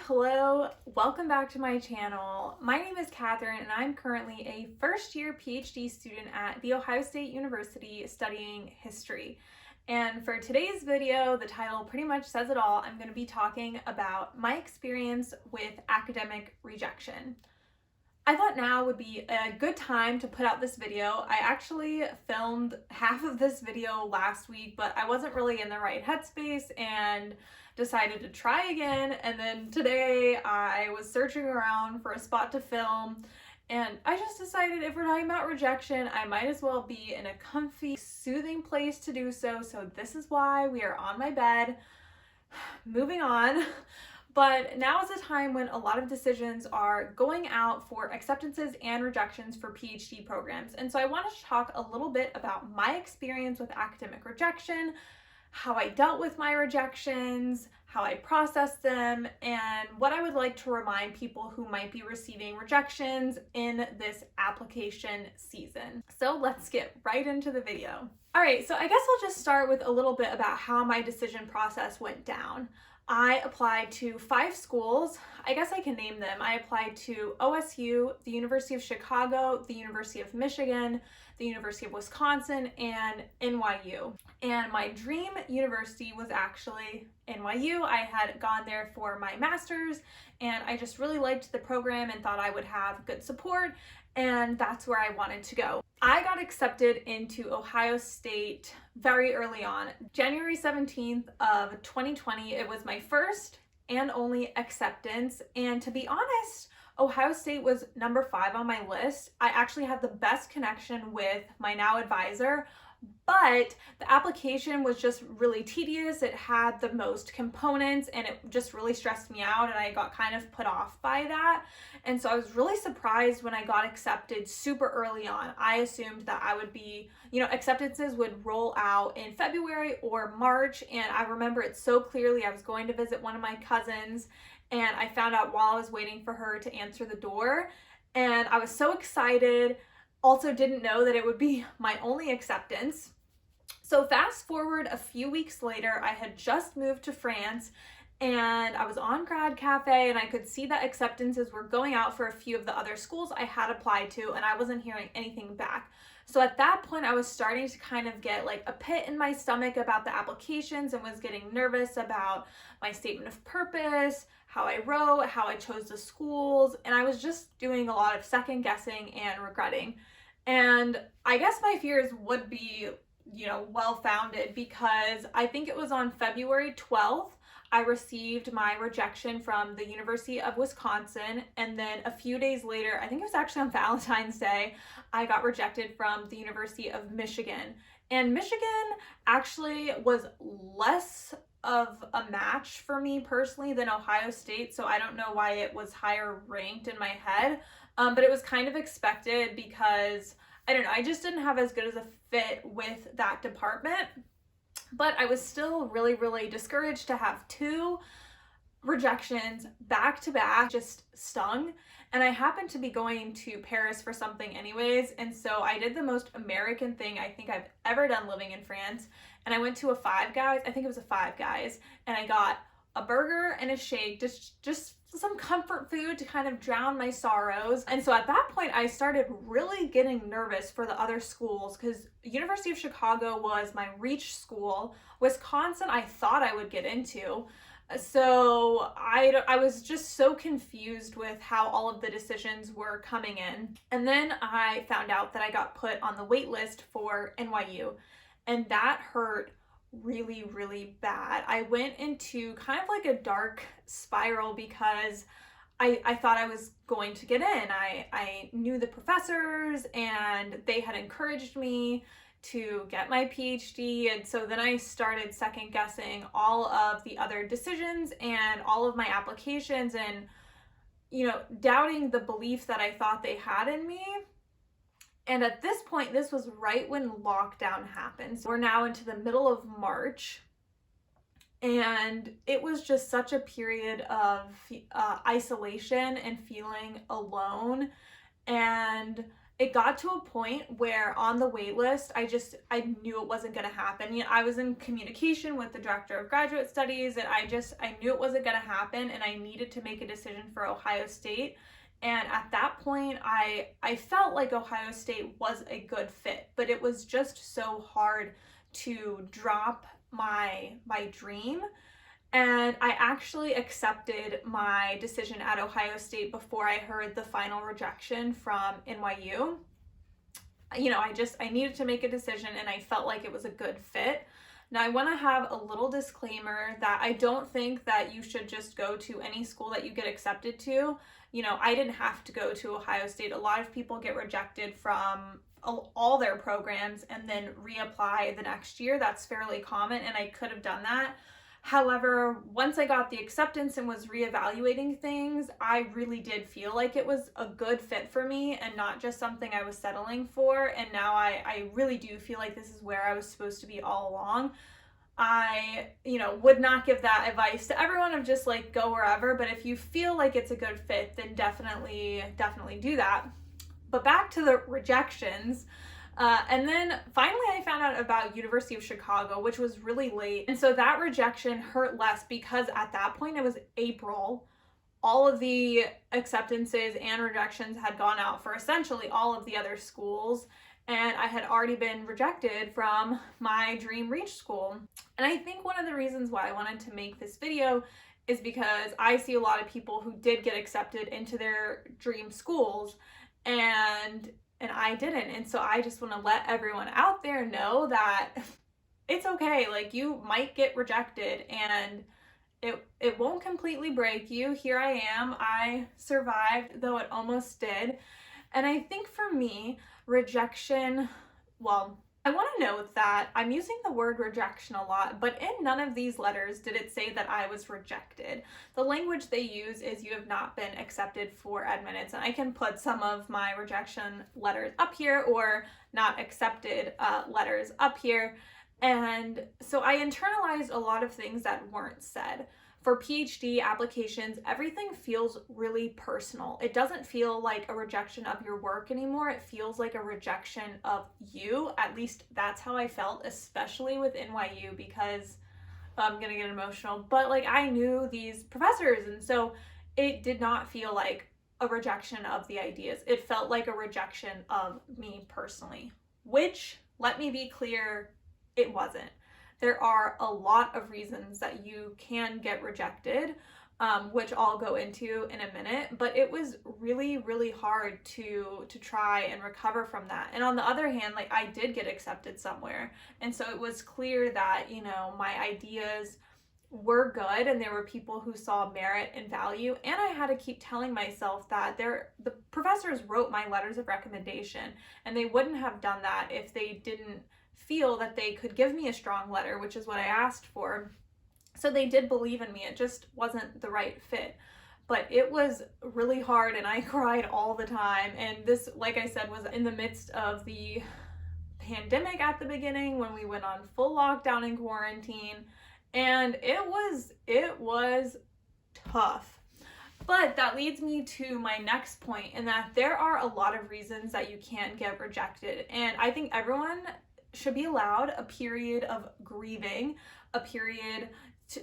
Hello, welcome back to my channel. My name is Catherine and I'm currently a first-year PhD student at The Ohio State University studying history. And for today's video, the title pretty much says it all. I'm going to be talking about my experience with academic rejection. I thought now would be a good time to put out this video. I actually filmed half of this video last week, but I wasn't really in the right headspace and decided to try again. And then today I was searching around for a spot to film, and I just decided if we're talking about rejection, I might as well be in a comfy, soothing place to do so. So this is why we are on my bed. Moving on. But now is a time when a lot of decisions are going out for acceptances and rejections for PhD programs. And so I wanted to talk a little bit about my experience with academic rejection, how I dealt with my rejections, how I processed them, and what I would like to remind people who might be receiving rejections in this application season. So let's get right into the video. All right, so I guess I'll just start with a little bit about how my decision process went down. I applied to 5 schools. I guess I can name them. I applied to OSU, the University of Chicago, the University of Michigan, the University of Wisconsin, and NYU. And my dream university was actually NYU. I had gone there for my master's, and I just really liked the program and thought I would have good support, and that's where I wanted to go. I got accepted into Ohio State very early on. January 17th of 2020, it was my first and only acceptance, and to be honest, Ohio State was number 5 on my list. I actually had the best connection with my now advisor, but the application was just really tedious. It had the most components and it just really stressed me out, and I got kind of put off by that. And so I was really surprised when I got accepted super early on. I assumed that I would be, acceptances would roll out in February or March, and I remember it so clearly. I was going to visit one of my cousins, and I found out while I was waiting for her to answer the door, and I was so excited. Also didn't know that it would be my only acceptance. So fast forward a few weeks later, I had just moved to France, and I was on Grad Cafe, and I could see that acceptances were going out for a few of the other schools I had applied to, and I wasn't hearing anything back. So at that point, I was starting to kind of get like a pit in my stomach about the applications and was getting nervous about my statement of purpose, how I wrote, how I chose the schools, and I was just doing a lot of second guessing and regretting. And I guess my fears would be, well-founded, because I think it was on February 12th, I received my rejection from the University of Wisconsin, and then a few days later, I think it was actually on Valentine's Day, I got rejected from the University of Michigan. And Michigan actually was less of a match for me personally than Ohio State, so I don't know why it was higher ranked in my head, but it was kind of expected because, I don't know, I just didn't have as good as a fit with that department. But I was still really, really discouraged to have 2 rejections back to back. Just stung. And I happened to be going to Paris for something anyways, and so I did the most American thing I think I've ever done living in France, and I went to a Five Guys, I think it was a Five Guys, and I got a burger and a shake, just some comfort food to kind of drown my sorrows. And so at that point, I started really getting nervous for the other schools, because University of Chicago was my reach school. Wisconsin, I thought I would get into. So I was just so confused with how all of the decisions were coming in. And then I found out that I got put on the wait list for NYU, and that hurt really, really bad. I went into kind of like a dark spiral because I thought I was going to get in. I knew the professors, and they had encouraged me to get my PhD, and so then I started second guessing all of the other decisions and all of my applications, and doubting the belief that I thought they had in me. And at this point, this was right when lockdown happened. So we're now into the middle of March, and it was just such a period of isolation and feeling alone. And it got to a point where on the wait list, I knew it wasn't going to happen. You know, I was in communication with the director of graduate studies, and I knew it wasn't going to happen, and I needed to make a decision for Ohio State. And at that point, I felt like Ohio State was a good fit, but it was just so hard to drop my dream. And I actually accepted my decision at Ohio State before I heard the final rejection from NYU. You know, I needed to make a decision, and I felt like it was a good fit. Now, I want to have a little disclaimer that I don't think that you should just go to any school that you get accepted to. You know, I didn't have to go to Ohio State. A lot of people get rejected from all their programs and then reapply the next year. That's fairly common, and I could have done that. However, once I got the acceptance and was reevaluating things, I really did feel like it was a good fit for me and not just something I was settling for. And now I really do feel like this is where I was supposed to be all along. I, you know, would not give that advice to everyone of just like go wherever, but if you feel like it's a good fit, then definitely do that. But back to the rejections. And then finally I found out about University of Chicago, which was really late. And so that rejection hurt less because at that point it was April. All of the acceptances and rejections had gone out for essentially all of the other schools. And I had already been rejected from my dream reach school. And I think one of the reasons why I wanted to make this video is because I see a lot of people who did get accepted into their dream schools and I didn't. And so I just want to let everyone out there know that it's okay. Like, you might get rejected and it won't completely break you. Here I am. I survived, though it almost did. And I think for me, rejection, well, I want to note that I'm using the word rejection a lot, but in none of these letters did it say that I was rejected. The language they use is you have not been accepted for admittance, and I can put some of my rejection letters up here or not accepted letters up here. And so I internalized a lot of things that weren't said. For PhD applications, everything feels really personal. It doesn't feel like a rejection of your work anymore. It feels like a rejection of you. At least that's how I felt, especially with NYU, because I'm gonna get emotional, but like I knew these professors, and so it did not feel like a rejection of the ideas. It felt like a rejection of me personally, which, let me be clear, it wasn't. There are a lot of reasons that you can get rejected, which I'll go into in a minute, but it was really, really hard to try and recover from that. And on the other hand, like, I did get accepted somewhere. And so it was clear that, you know, my ideas were good and there were people who saw merit and value. And I had to keep telling myself that the professors wrote my letters of recommendation, and they wouldn't have done that if they didn't feel that they could give me a strong letter, which is what I asked for. So they did believe in me. It just wasn't the right fit. But it was really hard, and I cried all the time. And this, like I said, was in the midst of the pandemic at the beginning, when we went on full lockdown and quarantine. And it was tough. But that leads me to my next point, in that there are a lot of reasons that you can't get rejected. And I think everyone should be allowed a period of grieving, a period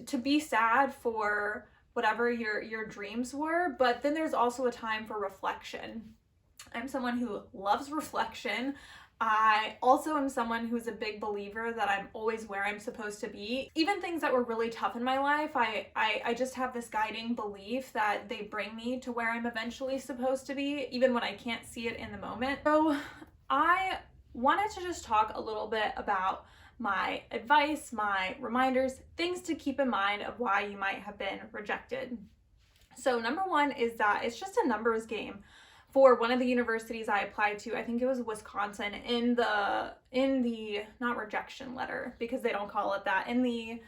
to be sad for whatever your dreams were, but then there's also a time for reflection. I'm someone who loves reflection. I also am someone who's a big believer that I'm always where I'm supposed to be. Even things that were really tough in my life, I just have this guiding belief that they bring me to where I'm eventually supposed to be, even when I can't see it in the moment. So I wanted to just talk a little bit about my advice, my reminders, things to keep in mind of why you might have been rejected. So number one is that it's just a numbers game. For one of the universities I applied to, I think it was Wisconsin, in the not rejection letter, because they don't call it that, in the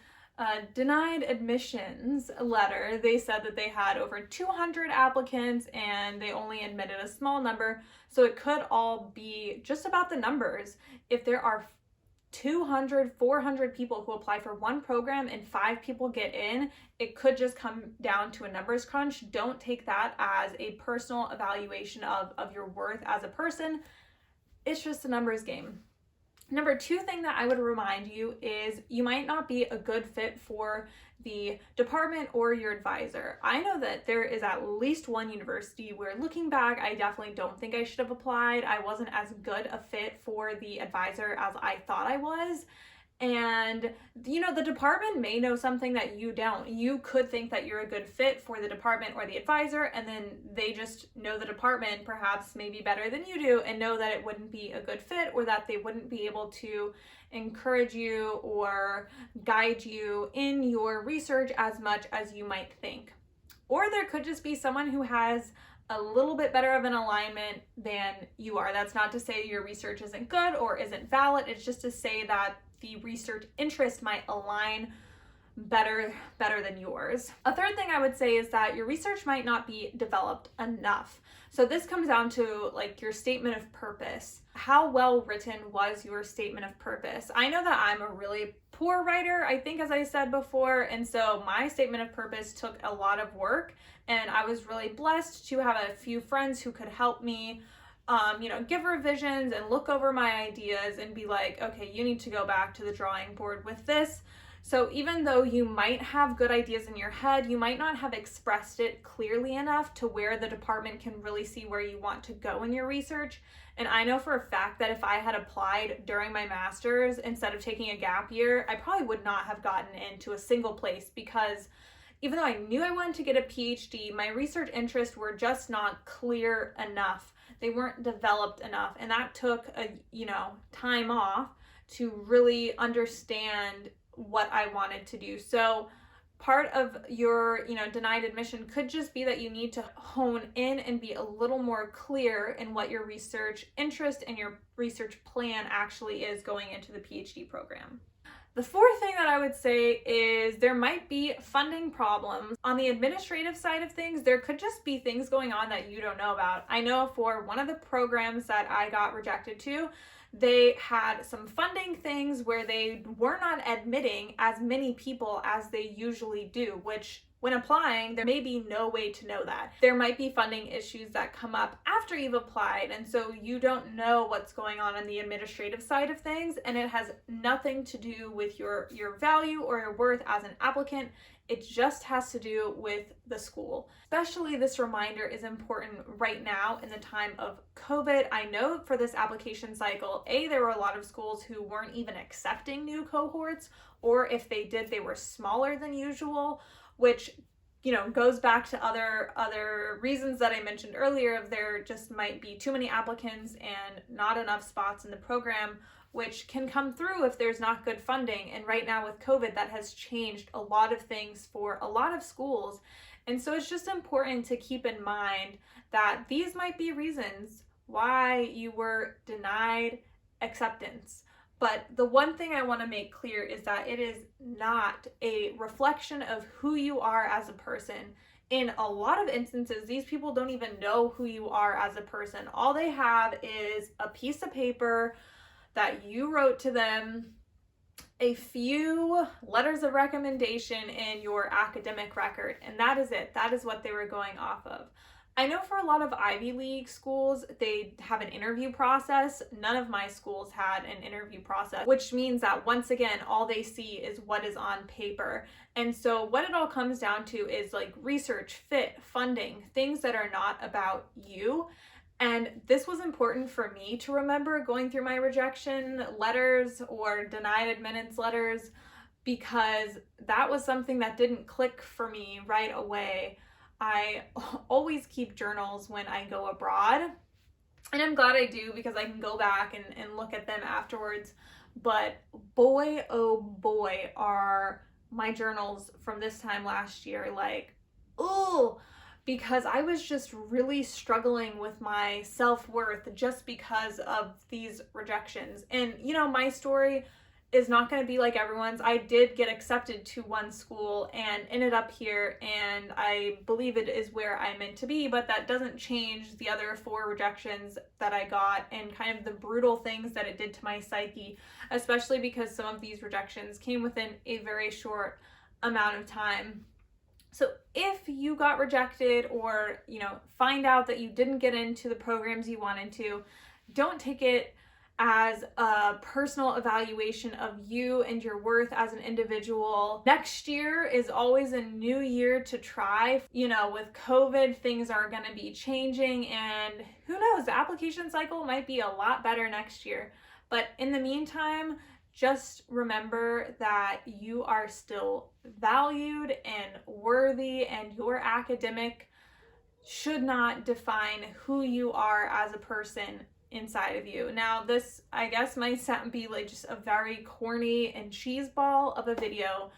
denied admissions letter, they said that they had over 200 applicants and they only admitted a small number. So it could all be just about the numbers. If there are 200, 400 people who apply for one program and 5 people get in, it could just come down to a numbers crunch. Don't take that as a personal evaluation of your worth as a person. It's just a numbers game. Number 2 thing that I would remind you is you might not be a good fit for the department or your advisor. I know that there is at least one university where, looking back, I definitely don't think I should have applied. I wasn't as good a fit for the advisor as I thought I was. And, the department may know something that you don't. You could think that you're a good fit for the department or the advisor, and then they just know the department perhaps maybe better than you do and know that it wouldn't be a good fit, or that they wouldn't be able to encourage you or guide you in your research as much as you might think. Or there could just be someone who has a little bit better of an alignment than you are. That's not to say your research isn't good or isn't valid. It's just to say that the research interest might align better than yours. A third thing I would say is that your research might not be developed enough. So this comes down to your statement of purpose. How well written was your statement of purpose? I know that I'm a really poor writer, I think, as I said before, and so my statement of purpose took a lot of work, and I was really blessed to have a few friends who could help me give revisions and look over my ideas and be like, okay, you need to go back to the drawing board with this. So even though you might have good ideas in your head, you might not have expressed it clearly enough to where the department can really see where you want to go in your research. And I know for a fact that if I had applied during my master's instead of taking a gap year, I probably would not have gotten into a single place, because even though I knew I wanted to get a PhD, my research interests were just not clear enough. They weren't developed enough, and that took time off to really understand what I wanted to do. So part of your denied admission could just be that you need to hone in and be a little more clear in what your research interest and your research plan actually is going into the PhD program. The fourth thing that I would say is there might be funding problems. On the administrative side of things, there could just be things going on that you don't know about. I know for one of the programs that I got rejected to, they had some funding things where they were not admitting as many people as they usually do, which when applying, there may be no way to know that. There might be funding issues that come up after you've applied, and so you don't know what's going on the administrative side of things, and it has nothing to do with your value or your worth as an applicant. It just has to do with the school. Especially this reminder is important right now in the time of COVID. I know for this application cycle, there were a lot of schools who weren't even accepting new cohorts, or if they did, they were smaller than usual, which goes back to other reasons that I mentioned earlier of there just might be too many applicants and not enough spots in the program, which can come through if there's not good funding. And right now with COVID, that has changed a lot of things for a lot of schools. And so it's just important to keep in mind that these might be reasons why you were denied acceptance. But the one thing I want to make clear is that it is not a reflection of who you are as a person. In a lot of instances, these people don't even know who you are as a person. All they have is a piece of paper that you wrote to them, a few letters of recommendation in your academic record, and that is it. That is what they were going off of. I know for a lot of Ivy League schools, they have an interview process. None of my schools had an interview process, which means that once again, all they see is what is on paper. And so what it all comes down to is research, fit, funding, things that are not about you. And this was important for me to remember going through my rejection letters or denied admittance letters, because that was something that didn't click for me right away. I always keep journals when I go abroad, and I'm glad I do because I can go back and look at them afterwards. But boy, oh boy, are my journals from this time last year because I was just really struggling with my self-worth just because of these rejections. And my story, is not going to be like everyone's. I did get accepted to one school and ended up here, and I believe it is where I'm meant to be, but that doesn't change the other 4 rejections that I got and kind of the brutal things that it did to my psyche, especially because some of these rejections came within a very short amount of time. So if you got rejected, or, find out that you didn't get into the programs you wanted to, don't take it as a personal evaluation of you and your worth as an individual. Next year is always a new year to try. With COVID, things are going to be changing, and who knows, the application cycle might be a lot better next year. But in the meantime, just remember that you are still valued and worthy, and your academic should not define who you are as a person inside of you. Now, this, I guess, might be like just a very corny and cheeseball of a video,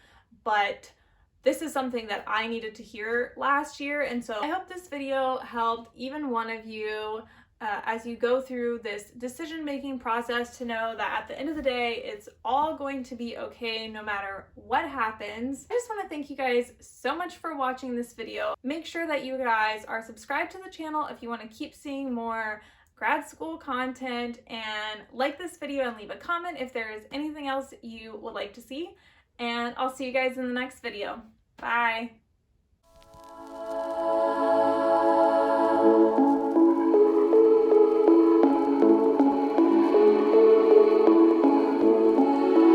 but this is something that I needed to hear last year, and so I hope this video helped even one of you as you go through this decision-making process, to know that at the end of the day, it's all going to be okay no matter what happens. I just want to thank you guys so much for watching this video. Make sure that you guys are subscribed to the channel if you want to keep seeing more grad school content, and like this video and leave a comment if there is anything else you would like to see. And I'll see you guys in the next video. Bye.